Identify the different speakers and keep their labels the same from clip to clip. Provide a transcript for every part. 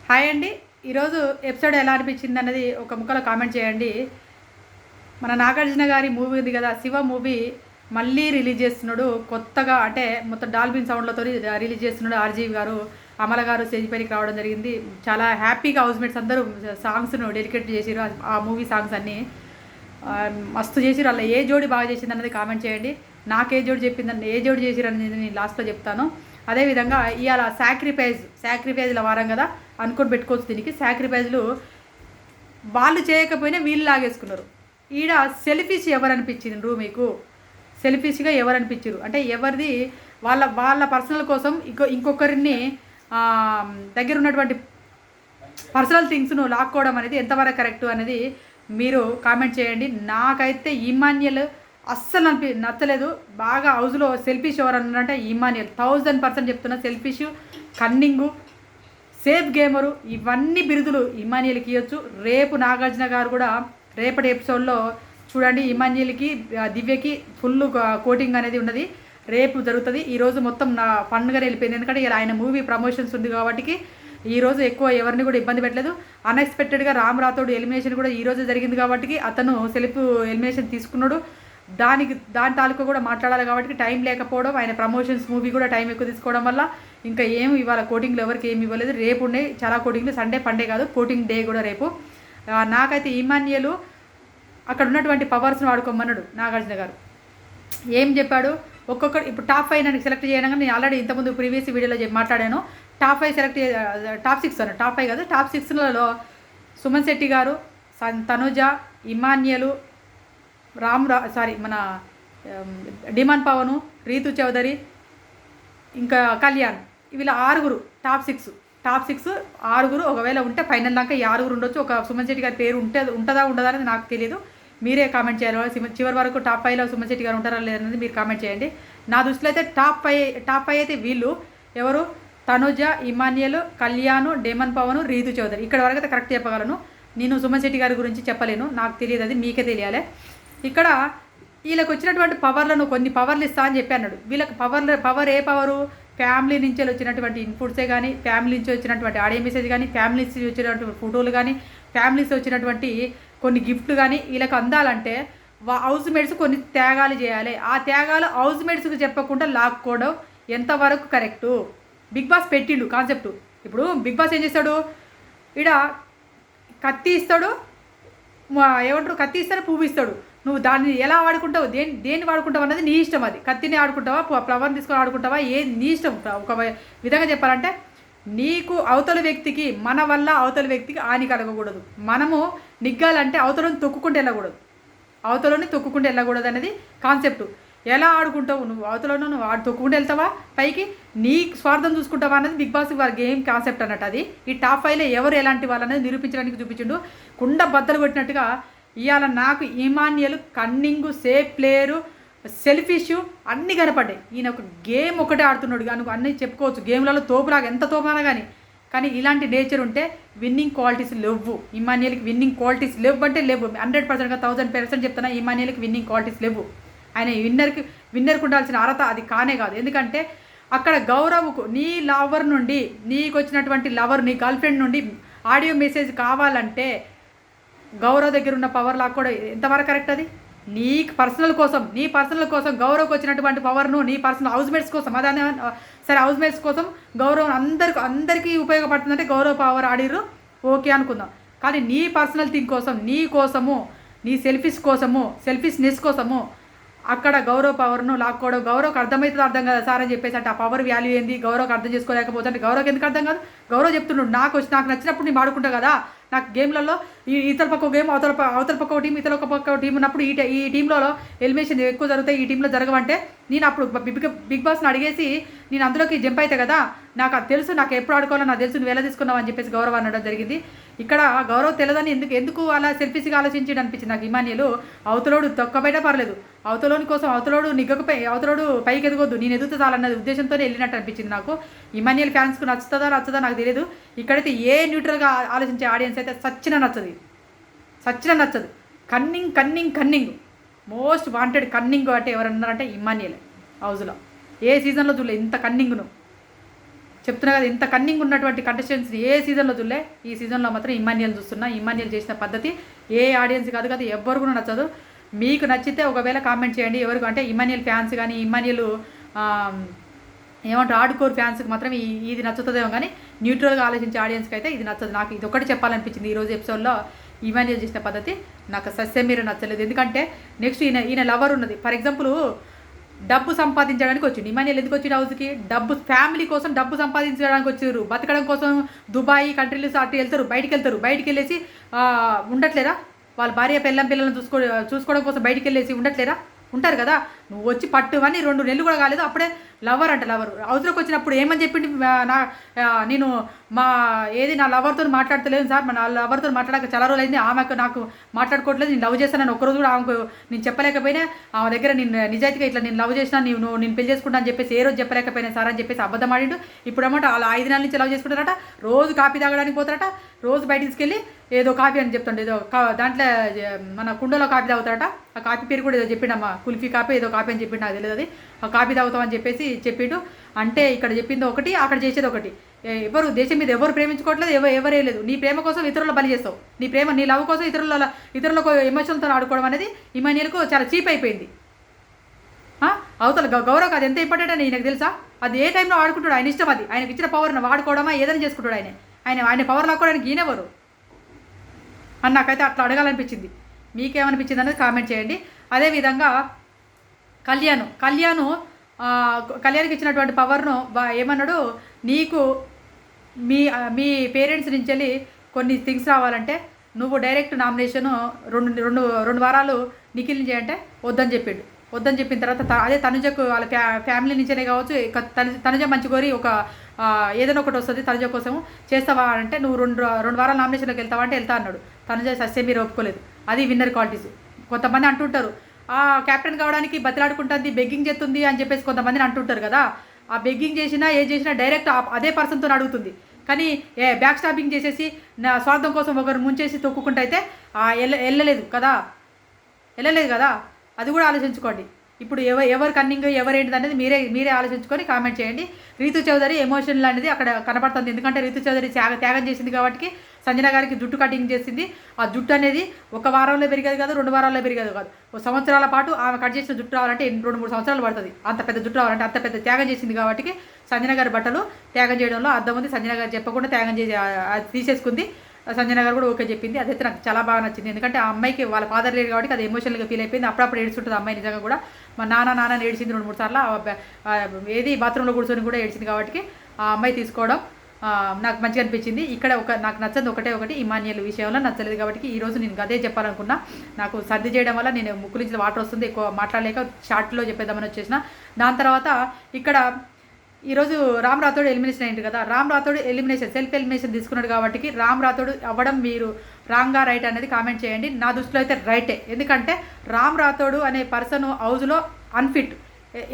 Speaker 1: Hi అండి. ఈరోజు episode ఎలా అనిపించింది అన్నది ఒక ముక్కలో కామెంట్ చేయండి. మన నాగార్జున గారి మూవీ ఉంది కదా, శివ మూవీ మళ్ళీ రిలీజ్ చేస్తున్నాడు కొత్తగా. అంటే మొత్తం డాల్బిన్ సౌండ్లతో రిలీజ్ చేస్తున్నాడు. ఆర్జీవి గారు, అమల గారు స్టేజ్ పైకి రావడం జరిగింది. చాలా హ్యాపీగా హౌస్మేట్స్ అందరూ సాంగ్స్ను డెడికేట్ చేసిరు. ఆ మూవీ సాంగ్స్ అన్నీ మస్తు చేసిరు. అలా ఏ జోడి బాగా చేసింది అన్నది కామెంట్ చేయండి. నాకు ఏ జోడి చెప్పిందని, ఏ జోడి చేసిరు అనేది నేను లాస్ట్లో చెప్తాను. అదేవిధంగా ఇవాళ సాక్రిఫైజ్ల వారం కదా అనుకొని పెట్టుకోవచ్చు. దీనికి సాక్రిఫైజ్లు వాళ్ళు చేయకపోయినా వీళ్ళు లాగేసుకున్నారు. ఈడ సెల్ఫిష్ ఎవరు అనిపించిండ్రు మీకు? సెల్ఫిష్గా ఎవరు అనిపించారు అంటే ఎవరిది వాళ్ళ వాళ్ళ పర్సనల్ కోసం ఇంకొకరిని దగ్గర ఉన్నటువంటి పర్సనల్ థింగ్స్ను లాక్కోవడం అనేది ఎంతవరకు కరెక్ట్ అనేది మీరు కామెంట్ చేయండి. నాకైతే ఇమాన్యుయల్ అస్సలు నచ్చలేదు. బాగా హౌస్లో సెల్ఫిష్ ఎవరు అన్నారంటే ఇమాన్యుయల్. 1000% చెప్తున్నా. సెల్ఫిష్, కన్నింగు, సేఫ్ గేమరు, ఇవన్నీ బిరుదులు ఇమాన్యుయల్కి ఇవ్వచ్చు. రేపు నాగార్జున గారు కూడా రేపటి ఎపిసోడ్లో చూడండి, ఇమాన్యుయల్కి దివ్యకి ఫుల్ కోటింగ్ అనేది ఉన్నది. రేపు జరుగుతుంది. ఈరోజు మొత్తం నా ఫన్గా వెళ్ళిపోయింది. ఎందుకంటే ఇలా ఆయన మూవీ ప్రమోషన్స్ ఉంది కాబట్టి ఈరోజు ఎక్కువ ఎవరిని కూడా ఇబ్బంది పెట్టలేదు. అన్ఎక్స్పెక్టెడ్గా రామ్ రాథోడ్ ఎలిమినేషన్ కూడా ఈరోజు జరిగింది కాబట్టి అతను సెల్ఫ్ ఎలిమినేషన్ తీసుకున్నాడు. దాని తాలూకా కూడా మాట్లాడాలి కాబట్టి టైం లేకపోవడం, ఆయన ప్రమోషన్స్ మూవీ కూడా టైం ఎక్కువ తీసుకోవడం వల్ల ఇంకా ఏమి ఇవాళ కోటింగ్లు ఎవరికి ఏమి ఇవ్వలేదు. రేపు ఉన్నాయి చాలా కోటింగ్లు. సండే పండే కాదు, కోటింగ్ డే కూడా రేపు. నాకైతే ఇమాన్యుయల్ అక్కడ ఉన్నటువంటి పవర్స్ని వాడుకోమన్నాడు నాగార్జున గారు. ఏం చెప్పాడు? ఒక్కొక్కటి ఇప్పుడు టాప్ 5 నన్ను సెలెక్ట్ చేయడానికి నేను ఆల్రెడీ ఇంతకుముందు ప్రీవియస్ వీడియోలో మాట్లాడాను. టాప్ 5 సెలెక్ట్ టాప్ 6 అన్న టాప్ 5 కాదు, టాప్ 6లలో సుమన్ శెట్టి గారు, తనుజ, ఇమాన్యుయల్, మన డిమాన్ పవను, రీతు చౌదరి, ఇంకా కళ్యాణ్, వీళ్ళ 6 టాప్ 6 6 ఒకవేళ ఉంటే ఫైనల్ దాకా ఈ 6 ఉండొచ్చు. ఒక సుమన్ శెట్టి గారి పేరు ఉంటుందా అనేది నాకు తెలియదు. మీరే కామెంట్ చేయాలి. చివరి వరకు టాప్ 5లో సుమన్ శెట్టి గారు ఉంటారా లేదనేది మీరు కామెంట్ చేయండి. నా దృష్టిలో అయితే టాప్ 5 అయితే వీళ్ళు ఎవరు? తనుజ, ఇమాన్యుయల్, కళ్యాణ్, డేమన్ పవన్, రీతు చౌదరి. ఇక్కడ వరకు అయితే కరెక్ట్ చెప్పగలను. నేను సుమన్ శెట్టి గారి గురించి చెప్పలేను, నాకు తెలియదు, అది మీకే తెలియాలి. ఇక్కడ వీళ్ళకి వచ్చినటువంటి పవర్లను కొన్ని పవర్లు ఇస్తా అని చెప్పి అన్నాడు. వీళ్ళకి పవర్ ఏ పవరు? ఫ్యామిలీ నుంచి వచ్చినటువంటి ఇన్పుట్సే కానీ, ఫ్యామిలీ నుంచి వచ్చినటువంటి ఆడియో మెసేజ్ కానీ, ఫ్యామిలీ నుంచి వచ్చినటువంటి ఫోటోలు కానీ, ఫ్యామిలీస్ వచ్చినటువంటి కొన్ని గిఫ్ట్లు కానీ వీళ్ళకి అందాలంటే హౌస్ మేట్స్ కొన్ని త్యాగాలు చేయాలి. ఆ త్యాగాలు హౌస్ మేట్స్కి చెప్పకుండా లాక్కోవడం ఎంతవరకు కరెక్టు? బిగ్ బాస్ పెట్టిండు కాన్సెప్ట్. ఇప్పుడు బిగ్ బాస్ ఏం చేస్తాడు? ఈడ కత్తి ఇస్తాడు, ఏమంటారు, కత్తి ఇస్తాడు, పువ్వు ఇస్తాడు. నువ్వు దాన్ని ఎలా వాడుకుంటావు, దేన్ని వాడుకుంటావు అన్నది నీ ఇష్టం. అది కత్తిని ఆడుకుంటావా, ఫ్లవర్ని తీసుకొని ఆడుకుంటావా, నీ ఇష్టం. ఒక విధంగా చెప్పాలంటే నీకు అవతల వ్యక్తికి, మన వల్ల అవతల వ్యక్తికి హాని కలగకూడదు. మనము నిగ్గాలంటే అవతలని తొక్కుకుంటూ వెళ్ళకూడదు అనేది కాన్సెప్ట్. ఎలా ఆడుకుంటావు నువ్వు? అవతలను నువ్వు తొక్కుకుంటూ వెళ్తావా పైకి, నీ స్వార్థం చూసుకుంటావా అనేది బిగ్ బాస్ వారి గేమ్ కాన్సెప్ట్ అన్నట్టు. అది ఈ టాప్ 5లో ఎవరు ఎలాంటి వాళ్ళనేది నిరూపించడానికి చూపించిండు. కుండ బద్దలు కొట్టినట్టుగా ఇవాళ నాకు Emmanuel, cunning, safe player, selfish అన్నీ కనపడ్డాయి. ఈయన ఒక గేమ్ ఒకటే ఆడుతున్నాడు కానీ అన్నీ చెప్పుకోవచ్చు. గేమ్లలో తోపులాగా ఎంత తోపునా కానీ ఇలాంటి నేచర్ ఉంటే విన్నింగ్ క్వాలిటీస్ లేవు. ఇమాన్యుయల్కి విన్నింగ్ క్వాలిటీస్ లేవు అంటే లేవు. 100%గా 1000% చెప్తున్నా, ఇమాన్యుయల్కి విన్నింగ్ క్వాలిటీస్ లేవు. ఆయన విన్నర్కి ఉండాల్సిన అర్హత అది కానే కాదు. ఎందుకంటే అక్కడ గౌరవ్కు, నీ లవర్ నుండి, నీకు వచ్చినటువంటి లవర్, నీ గర్ల్ ఫ్రెండ్ నుండి ఆడియో మెసేజ్ కావాలంటే గౌరవ్ దగ్గర ఉన్న పవర్ లాక్ కూడా ఎంతవరకు కరెక్ట్? అది నీ పర్సనల్ కోసం గౌరవ్కి వచ్చినటువంటి పవర్ను నీ పర్సనల్ హౌస్మేట్స్ కోసం, అదే సరే హౌస్మేట్స్ కోసం గౌరవ్ అందరికీ ఉపయోగపడుతుందంటే గౌరవ్ పవర్ ఆడిర్రు, ఓకే అనుకుందాం. కానీ నీ పర్సనల్ థింగ్ కోసం, నీ కోసము, నీ సెల్ఫిష్నెస్ కోసము అక్కడ గౌరవ్ పవర్ను లాక్కోవడం. గౌరవ్కి అర్థమవుతుంది, అర్థం కదా సార్ అని చెప్పేసి అంటే ఆ పవర్ వాల్యూ ఏంది గౌరవ్కి అర్థం చేసుకోలేకపోతే అంటే గౌరవ్కి ఎందుకు అర్థం కాదు? గౌరవ్ చెప్తున్నాడు, నాకు నచ్చినప్పుడు నేను ఆడుకుంటా కదా. నాకు గేమ్లలో ఇతర పక్క గేమ్, అవతల పక్క ఒక టీం, ఇతర పక్క టీం ఉన్నప్పుడు ఈ టీంలో ఎలిమినేషన్ ఎక్కువ జరుగుతాయి, ఈ టీంలో జరగవంటే నేను అప్పుడు బిగ్ బాస్ని అడిగేసి నేను అందులోకి జంప్ అవుతా కదా. నాకు అది తెలుసు, నాకు ఎప్పుడు ఆడుకోవాలో నాకు తెలుసు, నువ్వు ఎలా తీసుకున్నావు అని చెప్పేసి గౌరవ్ అనడం జరిగింది. ఇక్కడ గౌరవ్ తెలియదని ఎందుకు అలా సెల్ఫిష్గా ఆలోచించి అనిపించింది నాకు. ఇమాన్యుయల్ అవతలోడు తొక్కబయట పర్లేదు, అవతలోని కోసం అవతలోడు అవతలోడు పైకి ఎదగొద్దు, నేను ఎదుగుతా చాలన్నది ఉద్దేశంతోనే వెళ్ళినట్టు అనిపించింది నాకు. ఇమాన్యుయల్ ఫ్యాన్స్కు నచ్చుతుందా నాకు తెలియదు. ఇక్కడైతే ఏ న్యూట్రల్గా ఆలోచించే ఆడియన్స్ అయితే సచ్చిన నచ్చదు. కన్నింగ్ మోస్ట్ వాంటెడ్ కన్నింగ్ అంటే ఎవరన్నారంటే ఇమాన్యుయల్. హౌస్లో ఏ సీజన్లో చూడలేదు ఇంత కన్నింగ్ను. చెప్తున్నా కదా, ఇంత కన్నింగ్ ఉన్నటువంటి కంటెస్టెంట్స్ని ఏ సీజన్లో చూడలే. ఈ సీజన్లో మాత్రం ఇమాన్యుయల్ చూస్తున్నా. ఇమాన్యుయల్ చేసిన పద్ధతి ఏ ఆడియన్స్ కాదు కదా, ఎవ్వరు కూడా నచ్చదు. మీకు నచ్చితే ఒకవేళ కామెంట్ చేయండి. ఎవరికి అంటే ఇమాన్యుయల్ ఫ్యాన్స్ కానీ, ఇమాన్యుయల్ ఏమంటారు హార్డ్కోర్ ఫ్యాన్స్కి మాత్రం ఇది నచ్చుతుందేమో, కానీ న్యూట్రల్గా ఆలోచించే ఆడియన్స్కి అయితే ఇది నచ్చదు. నాకు ఇది ఒకటి చెప్పాలనిపించింది ఈరోజు ఎపిసోడ్లో. ఇమాన్యుయల్ చేసిన పద్ధతి నాకు సస్యం మీరు నచ్చలేదు. ఎందుకంటే నెక్స్ట్ ఈయన లవర్ ఉన్నది. ఫర్ ఎగ్జాంపుల్ డబ్బు సంపాదించడానికి వచ్చిండు. ఇమాన్యుయల్ ఎందుకు వచ్చిండు హౌస్కి? డబ్బు, ఫ్యామిలీ కోసం డబ్బు సంపాదించడానికి వచ్చారు. బతకడం కోసం దుబాయ్ కంట్రీలు అటు వెళ్తారు, బయటికి వెళ్ళేసి ఉండట్లేరా? వాళ్ళ భార్య పిల్లలను చూసుకోవడం కోసం బయటికి వెళ్ళేసి ఉండట్లేరా? ఉంటారు కదా. నువ్వు వచ్చి పట్టువని 2 నెలలు కూడా కాలేదు, అప్పుడే లవర్ హౌస్లోకి వచ్చినప్పుడు ఏమని చెప్పింది? నేను నా లవర్తో మాట్లాడతలేదు సార్, నా లవర్తో మాట్లాడక చాలా రోజులు అయింది, ఆమెకు నాకు మాట్లాడుకోవట్లేదు, నేను లవ్ చేస్తానని ఒక్కరోజు కూడా ఆమెకు నేను చెప్పలేకపోయినా, ఆమె దగ్గర నేను నిజాయితీగా ఇట్లా నేను లవ్ చేసినా, నేను పెళ్లి చేసుకుంటా అని చెప్పేసి ఏ రోజు చెప్పలేకపోయినా సార్ అని చెప్పేసి అబద్ధం ఆడిండు. ఇప్పుడు ఏమంటే అలా 5 నెలల నుంచి లవ్ చేసుకుంటారట, రోజు కాఫీ తాగడానికి పోతారట, రోజు బయటికి తీసుకెళ్ళి ఏదో కాఫీ అని చెప్తుండే, ఏదో దాంట్లో మన కుండలో కాఫీ తాగుతారట. ఆ కాఫీ పేరు కూడా ఏదో చెప్పిండమ్మా, కుల్ఫీ కాఫీ ఏదో కాఫీ అని చెప్పిండు, నాకు తెలియదు అది. ఆ కాఫీ తాగుతామని చెప్పేసి చెప్పిండు. అంటే ఇక్కడ చెప్పింది ఒకటి, అక్కడ చేసేది ఒకటి. ఎవరు దేశం మీద ఎవరు ప్రేమించుకోవట్లేదు, ఎవరే లేదు. నీ ప్రేమ కోసం ఇతరుల బలి చేస్తావు. నీ లవ్ కోసం ఇతరులకు ఎమోషన్తో ఆడుకోవడం అనేది ఇమాన్యుయల్కు చాలా చీప్ అయిపోయింది. అవతల గౌరవ్ అది ఎంత ఇంపార్టెంట్ అని నాకు తెలుసా? అది ఏ టైంలో ఆడుకుంటాడు, ఆయన ఇష్టం. అది ఆయనకి ఇచ్చిన పవర్ని వాడుకోవడమా ఏదైనా చేసుకుంటాడు. ఆయన పవర్ లాక్కోవడానికి ఈయనెవరు అని నాకైతే అట్లా అడగాలనిపించింది. మీకేమనిపించింది అనేది కామెంట్ చేయండి. అదేవిధంగా కళ్యాణ్కి ఇచ్చినటువంటి పవర్ను ఏమన్నాడు, నీకు మీ పేరెంట్స్ నుంచి వెళ్ళి కొన్ని థింగ్స్ రావాలంటే నువ్వు డైరెక్ట్ నామినేషను 2 వారాలు నిఖిల్ని చేయంటే వద్దని చెప్పిండు. వద్దని చెప్పిన తర్వాత అదే తనుజకు వాళ్ళ ఫ్యామిలీ నుంచేనే కావచ్చు, తనుజ మంచి కోరి ఒక ఏదైనా ఒకటి వస్తుంది తనుజ కోసం చేస్తావా అంటే, నువ్వు 2 వారాల నామినేషన్లోకి వెళ్తావా అంటే వెళ్తా అన్నాడు. తనుజ సస్యం మీరు ఒప్పుకోలేదు. అది విన్నర్ క్వాలిటీస్. కొంతమంది అంటుంటారు క్యాప్టెన్ కావడానికి బతిలాడుకుంటుంది, బెగ్గింగ్ చేస్తుంది అని చెప్పేసి కొంతమందిని అంటుంటారు కదా. ఆ బెగ్గింగ్ చేసినా చేసినా డైరెక్ట్ అదే పర్సన్తో అడుగుతుంది. కానీ బ్యాక్ స్టాపింగ్ చేసేసి నా స్వార్థం కోసం ఒకరు ముంచేసి తొక్కుకుంటూ అయితే వెళ్ళలేదు కదా. అది కూడా ఆలోచించుకోండి. ఇప్పుడు ఎవరు కన్నింగ్ ఎవరేంటిది అనేది మీరే ఆలోచించుకొని కామెంట్ చేయండి. రీతు చౌదరి ఎమోషనల్ అనేది అక్కడ కనపడుతుంది. ఎందుకంటే రీతు చౌదరి త్యాగం చేసింది కాబట్టి సంజన గారికి జుట్టు కటింగ్ చేసింది. ఆ జుట్టు అనేది 1 వారంలో పెరిగేది కాదు, 2 వారాల్లో పెరిగేది కాదు. 1 సంవత్సరాల పాటు ఆమె కట్ చేసిన జుట్టు రావాలంటే 2-3 సంవత్సరాలు పడుతుంది. అంత పెద్ద జుట్టు రావాలంటే అంత పెద్ద త్యాగం చేసింది కాబట్టి సంజన గారి బట్టలు త్యాగం చేయడంలో అర్థం ఉంది. సంజన గారు చెప్పకుండా త్యాగం చేసి తీసేసుకుంది. సంజన గారు కూడా ఓకే చెప్పింది. అదైతే నాకు చాలా బాగా నచ్చింది. ఎందుకంటే ఆ అమ్మాయికి వాళ్ళ ఫాదర్ లేరు కాబట్టి అది ఎమోషనల్గా ఫీల్ అయిపోయింది. అప్పుడప్పుడు ఏడుస్తుంటుంది అమ్మాయి నిజంగా కూడా. మా నాన్న ఏడిచింది 2-3 సార్లు. ఏది బాత్రూంలో కూర్చొని కూడా ఏడిచింది కాబట్టి ఆ అమ్మాయి తీసుకోవడం నాకు మంచిగా అనిపించింది. ఇక్కడ నాకు నచ్చదు ఒకటి ఇమాన్యుయల్ విషయంలో నచ్చలేదు కాబట్టి ఈరోజు నేను అదే చెప్పాలనుకున్నా. నాకు సర్ది చేయడం వల్ల నేను ముక్కు నుంచి వాటర్ వస్తుంది, ఎక్కువ మాట్లాడలేక షార్ట్లో చెప్పేద్దామని వచ్చేసిన. దాని తర్వాత ఇక్కడ ఈరోజు రామ్ రాథోడ్ ఎలిమినేషన్ అయింది కదా. రామ్ రాథోడ్ సెల్ఫ్ ఎలిమినేషన్ తీసుకున్నాడు కాబట్టి రామ్ రాథోడ్ అవ్వడం మీరు రాంగా రైట్ అనేది కామెంట్ చేయండి. నా దృష్టిలో అయితే రైటే. ఎందుకంటే రామ్ రాథోడ్ అనే పర్సన్ హౌస్లో అన్ఫిట్,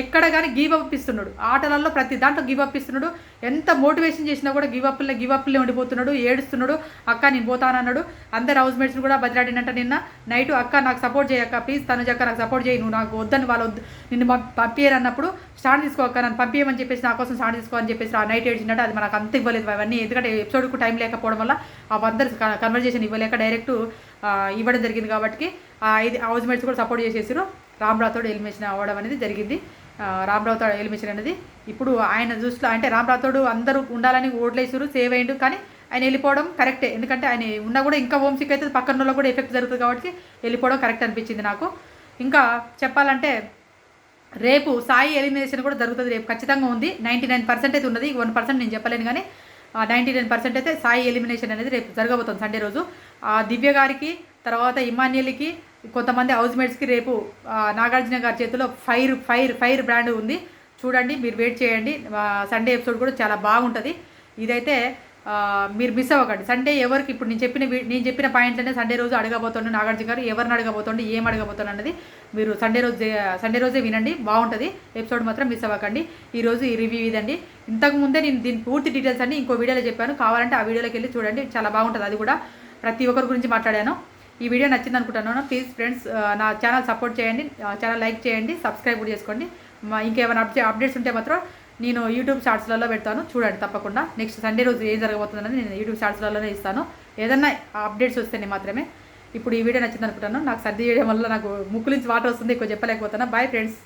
Speaker 1: ఎక్కడ కానీ గివ్ అప్ ఇస్తున్నాడు. ఆటలలో ప్రతి దాంట్లో గివ్ అప్ ఇస్తున్నాడు. ఎంత మోటివేషన్ చేసినా కూడా గివ్ అప్లే ఉండిపోతున్నాడు, ఏడుస్తున్నాడు. అక్క నేను పోతానన్నాడు. అందరు హౌస్ మేట్స్ని కూడా బదిలాడినంట నిన్న నైట్. అక్క నాకు సపోర్ట్ చేయక్క ప్లీజ్, తనుజక్క నాకు సపోర్ట్ చేయి, నువ్వు నాకు వద్దని వాళ్ళు నిన్ను పంపించారు అన్నప్పుడు స్టాండ్ తీసుకోక్క, నన్ను పంపించమని చెప్పేసి నా కోసం స్టాండ్ తీసుకో అని చెప్పేసి ఆ నైట్ ఏడ్చినట్టు. అది మనకు అంత ఇవ్వలేదు అవన్నీ, ఎందుకంటే ఎపిసోడ్కు టైం లేకపోవడం వల్ల అందరు కన్వర్జేషన్ ఇవ్వలేక డైరెక్ట్ ఇవ్వడం జరిగింది కాబట్టి ఇది హౌస్ మేట్స్ కూడా సపోర్ట్ చేసేసారు. రామ్ రాథోడ్ ఎలిమినేషన్ అవ్వడం అనేది జరిగింది. రామ్ రాథోడ్ ఎలిమినేషన్ అనేది ఇప్పుడు ఆయన దృష్టిలో అంటే రామ్ రాథోడ్ అందరూ ఉండాలని ఓట్లేసారు, సేవ్ అయ్యిండు. కానీ ఆయన వెళ్ళిపోవడం కరెక్టే. ఎందుకంటే ఆయన ఉన్నా కూడా ఇంకా హోమ్ సిక్ అయితే పక్కన వాళ్ళకి కూడా ఎఫెక్ట్ జరుగుతుంది కాబట్టి వెళ్ళిపోవడం కరెక్ట్ అనిపించింది నాకు. ఇంకా చెప్పాలంటే రేపు సాయి ఎలిమినేషన్ కూడా జరుగుతుంది. రేపు ఖచ్చితంగా ఉంది. 99% అయితే ఉన్నది, 1% నేను చెప్పలేను. కానీ 99% అయితే సాయి ఎలిమినేషన్ అనేది రేపు జరగబోతుంది సండే రోజు. దివ్య గారికి తర్వాత ఇమాన్యుయల్కి కొంతమంది హౌస్ మేట్స్కి రేపు నాగార్జున గారి చేతిలో ఫైర్ బ్రాండ్ ఉంది. చూడండి, మీరు వెయిట్ చేయండి. సండే ఎపిసోడ్ కూడా చాలా బాగుంటుంది. ఇదైతే మీరు మిస్ అవ్వకండి. సండే ఎవరికి ఇప్పుడు నేను చెప్పిన పాయింట్లనే సండే రోజు అడగబోతుండే నాగార్జున గారు. ఎవరిని అడగబోతుండే, ఏం అడగబోతుండే అన్నది మీరు సండే రోజే వినండి, బాగుంటుంది. ఎపిసోడ్ మాత్రం మిస్ అవ్వకండి. ఈరోజు ఈ రివ్యూ ఇదండి. ఇంతకుముందే నేను దీని పూర్తి డీటెయిల్స్ అన్ని ఇంకో వీడియోలో చెప్పాను, కావాలంటే ఆ వీడియోలోకి వెళ్ళి చూడండి, చాలా బాగుంటుంది. అది కూడా ప్రతి ఒక్కరి గురించి మాట్లాడాను. ఈ వీడియో నచ్చింది అనుకుంటున్నాను. ప్లీజ్ ఫ్రెండ్స్ నా ఛానల్ సపోర్ట్ చేయండి, ఛానల్ లైక్ చేయండి, సబ్స్క్రైబ్ కూడా చేసుకోండి. ఇంకేమైనా అప్డేట్స్ ఉంటే మాత్రం నేను యూట్యూబ్ షార్ట్స్లలో పెడతాను, చూడండి తప్పకుండా. నెక్స్ట్ సండే రోజు ఏం జరగబోతుందని నేను యూట్యూబ్ షార్ట్స్లలోనే ఇస్తాను. ఏదన్నా అప్డేట్స్ వస్తేనే మాత్రమే. ఇప్పుడు ఈ వీడియో నచ్చింది అనుకుంటాను. నాకు సర్ది చేయడం వల్ల నాకు ముక్కు నుంచి వాటర్ వస్తుంది, ఎక్కువ చెప్పలేకపోతున్నా. Bye friends.